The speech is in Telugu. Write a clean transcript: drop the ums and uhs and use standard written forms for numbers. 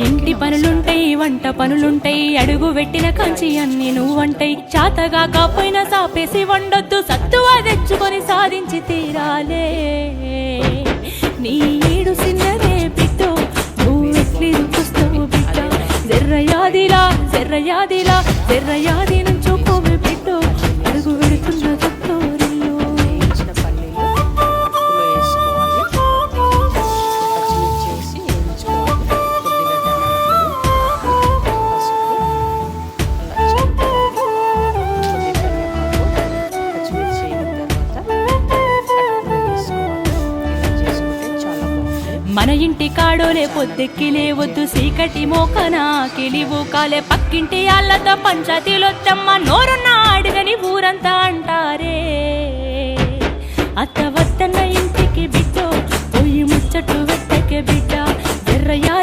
ఇంటి పనులుంటాయి, వంట పనులుంటాయి, అడుగు పెట్టిన కంచి అన్ని నువ్వంటాయి. చాతగా కాపోయినా సాపేసి వండొద్దు, సత్తువా తెచ్చుకొని సాధించి తీరాలే. నీ ఏడు సిన్నదే బిడ్డో, నువ్వు ఎట్లిరుకొస్తావు బిడ్డ. జర్రయాదిలా జర్రయాదిలా జర్రయాది నుంచోకోవే బిడ్డో, అడుగు పెడుతున్న తొట్టూరిలో. వేయించిన పల్లీలు ఉప్పులో వేసుకోవాలి, పచ్చిమిర్చి వేసి వేయించుకోవాలి, కొద్దిగా ధనియాలు, పసుపు, అల్లం కొద్దిగా కరివేపాకు, పచ్చిమిర్చి వేగిన తర్వాత అటుకులు వేసుకోవాలి. ఇలా చేసుకుంటే చాలా బాగుంటుంది. మన ఇంటి కాడోలే పొద్దెక్కి లేవద్దు, సీకటి మోకన కిలివు కాలే. పక్కింటి ఆళ్ళతో పంచాయతీలొద్దమ్మ, నోరున్న అడుగని ఊరంతా అంటారే. అత్త వద్దన్న ఇంటికి బిడ్డో, పొయ్యి ముచ్చట్లు వెట్టకే బిడ్డ. జర్రయా